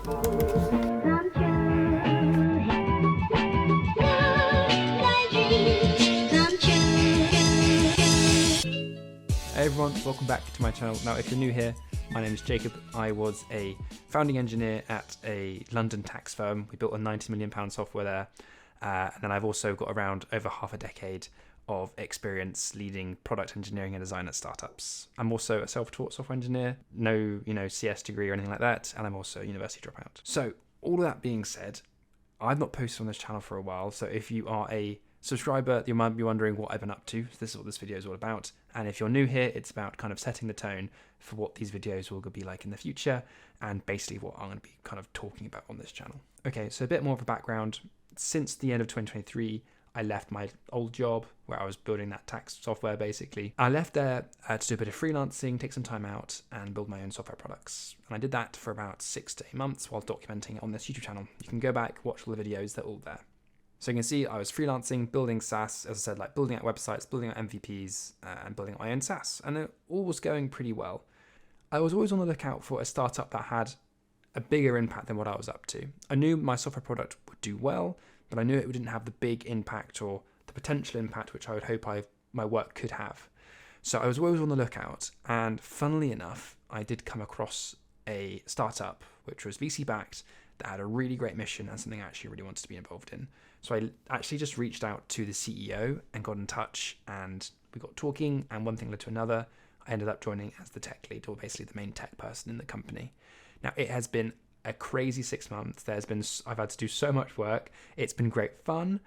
Hey everyone, welcome back to my channel. Now if you're new here, my name is Jacob. I was a founding engineer at a London tax firm. We built a £90 million software there. And then I've also got around over half a decade of experience leading product engineering and design at startups. I'm also a self-taught software engineer, no CS degree or anything like that, and I'm also a university dropout. So all of that being said, I've not posted on this channel for a while, so if you are a subscriber, you might be wondering what I've been up to. This is what this video is all about. And if you're new here, it's about kind of setting the tone for what these videos will be like in the future and basically what I'm going to be kind of talking about on this channel. Okay, so a bit more of a background. Since the end of 2023, I left my old job where I was building that tax software basically. I left there to do a bit of freelancing, take some time out and build my own software products. And I did that for about 6 to 8 months while documenting it on this YouTube channel. You can go back, watch all the videos, they're all there. So you can see I was freelancing, building SaaS, as I said, like building out websites, building out MVPs, and building out my own SaaS. And it all was going pretty well. I was always on the lookout for a startup that had a bigger impact than what I was up to. I knew my software product would do well, but I knew it didn't have the big impact or the potential impact which I would hope my work could have. So I was always on the lookout. And funnily enough, I did come across a startup which was VC backed that had a really great mission and something I actually really wanted to be involved in. So I actually just reached out to the CEO and got in touch and we got talking and one thing led to another. I ended up joining as the tech lead, or basically the main tech person in the company. Now it has been a crazy 6 months. I've had to do so much work. It's been great fun,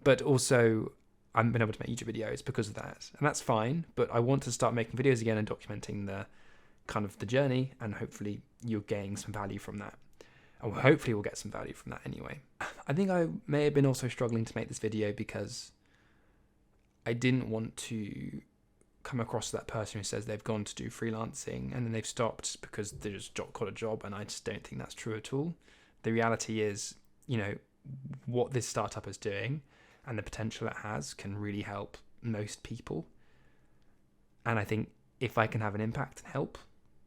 but also I haven't been able to make YouTube videos because of that. And that's fine, but I want to start making videos again and documenting the kind of the journey, and hopefully you're getting some value from that. Or hopefully we'll get some value from that anyway. I think I may have been also struggling to make this video because I didn't want to come across that person who says they've gone to do freelancing and then they've stopped because they just got a job, and I just don't think that's true at all. The reality is, what this startup is doing and the potential it has can really help most people. And I think if I can have an impact and help,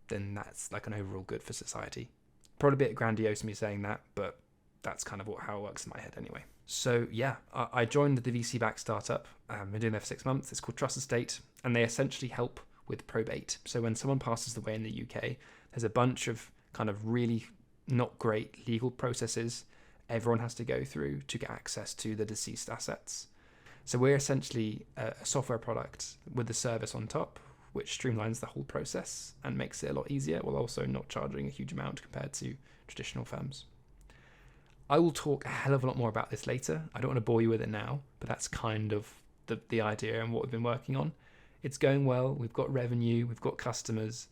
then that's like an overall good for society. Probably a bit grandiose me saying that, but that's kind of how it works in my head anyway. So yeah, I joined the VC-backed startup. I've been doing that for 6 months. It's called Trust Estate, and they essentially help with probate. So when someone passes away in the UK, there's a bunch of kind of really not great legal processes everyone has to go through to get access to the deceased assets. So we're essentially a software product with the service on top, which streamlines the whole process and makes it a lot easier, while also not charging a huge amount compared to traditional firms. I will talk a hell of a lot more about this later. I don't want to bore you with it now, but that's kind of the idea and what we've been working on. It's going well. We've got revenue. We've got customers.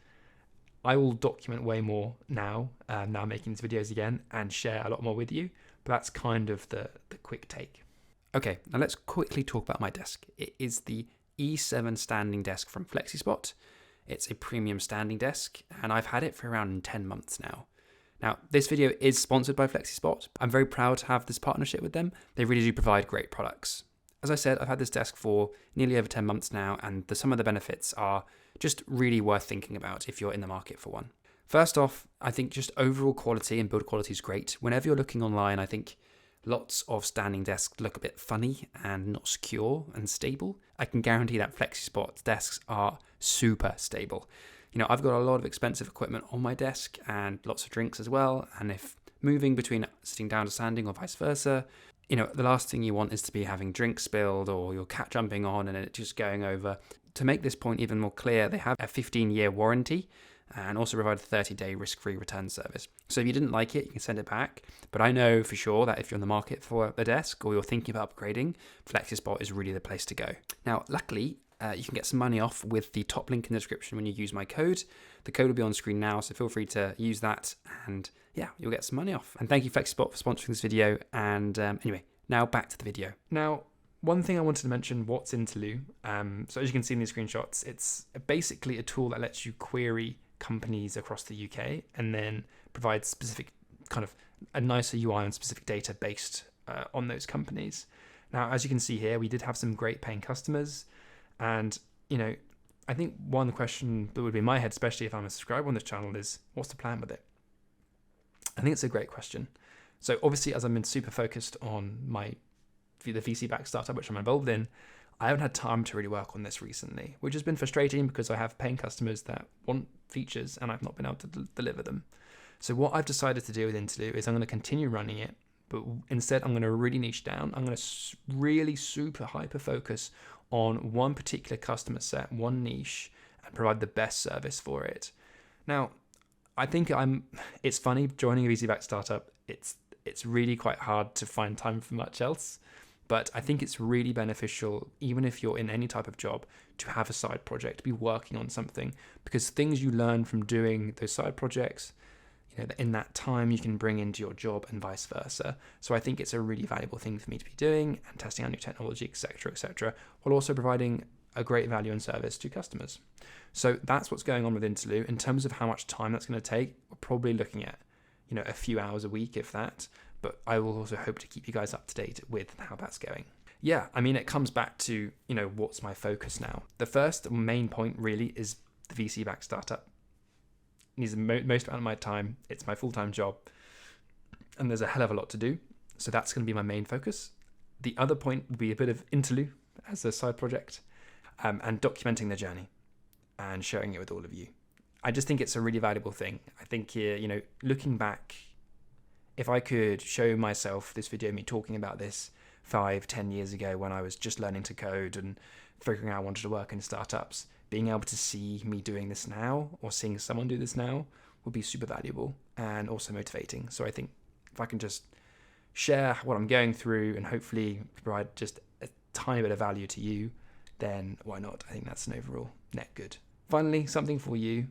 I will document way more now making these videos again, and share a lot more with you. But that's kind of the quick take. Okay, now let's quickly talk about my desk. It is the E7 standing desk from FlexiSpot. It's a premium standing desk, and I've had it for around 10 months now. Now, this video is sponsored by FlexiSpot. I'm very proud to have this partnership with them. They really do provide great products. As I said, I've had this desk for nearly over 10 months now, and some of the benefits are just really worth thinking about if you're in the market for one. First off, I think just overall quality and build quality is great. Whenever you're looking online, I think lots of standing desks look a bit funny and not secure and stable. I can guarantee that FlexiSpot desks are super stable. I've got a lot of expensive equipment on my desk and lots of drinks as well. And if moving between sitting down to standing or vice versa, the last thing you want is to be having drinks spilled or your cat jumping on and it just going over. To make this point even more clear, they have a 15-year warranty and also provide a 30-day risk-free return service. So if you didn't like it, you can send it back. But I know for sure that if you're in the market for a desk or you're thinking about upgrading, FlexiSpot is really the place to go. Now, luckily, you can get some money off with the top link in the description when you use my code. The code will be on screen now, so feel free to use that. And yeah, you'll get some money off. And thank you, FlexiSpot, for sponsoring this video. And anyway, now back to the video. Now, one thing I wanted to mention, what's Interlu? So as you can see in these screenshots, it's basically a tool that lets you query companies across the UK and then provide specific kind of a nicer UI and specific data based on those companies. Now, as you can see here, we did have some great paying customers, and I think one question that would be in my head, especially if I'm a subscriber on this channel, is what's the plan with it? I think it's a great question. So obviously, as I've been super focused on the VC-backed startup, which I'm involved in, I haven't had time to really work on this recently, which has been frustrating because I have paying customers that want features and I've not been able to deliver them. So what I've decided to do with Interlu is I'm going to continue running it, but instead I'm going to really niche down. I'm going to really super hyper focus on one particular customer set, one niche, and provide the best service for it. Now, I think it's funny joining a VC-backed startup. It's really quite hard to find time for much else. But I think it's really beneficial, even if you're in any type of job, to have a side project, be working on something, because things you learn from doing those side projects, in that time you can bring into your job and vice versa. So I think it's a really valuable thing for me to be doing and testing out new technology, etc., while also providing a great value and service to customers. So that's what's going on with Interlu. In terms of how much time that's going to take, we're probably looking at, a few hours a week, if that. But I will also hope to keep you guys up to date with how that's going. Yeah, it comes back to, what's my focus now? The first main point really is the VC-backed startup. It needs the most amount of my time. It's my full-time job. And there's a hell of a lot to do. So that's going to be my main focus. The other point will be a bit of Interlu as a side project, and documenting the journey and sharing it with all of you. I just think it's a really valuable thing. I think, looking back, if I could show myself this video, me talking about this 5-10 years ago when I was just learning to code and figuring out I wanted to work in startups, being able to see me doing this now or seeing someone do this now would be super valuable and also motivating. So I think if I can just share what I'm going through and hopefully provide just a tiny bit of value to you, then why not? I think that's an overall net good. Finally, something for you.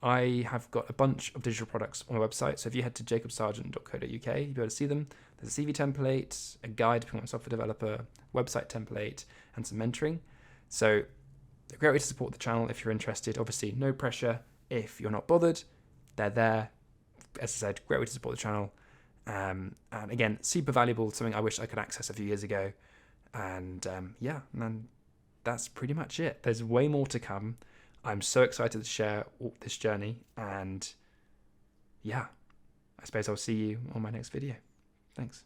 I have got a bunch of digital products on my website. So if you head to jacobsargent.co.uk, you'll be able to see them. There's a CV template, a guide to become a software developer, website template, and some mentoring. So a great way to support the channel if you're interested. Obviously, no pressure. If you're not bothered, they're there. As I said, great way to support the channel. And again, super valuable, something I wish I could access a few years ago. And then that's pretty much it. There's way more to come. I'm so excited to share this journey, and I suppose I'll see you on my next video. Thanks.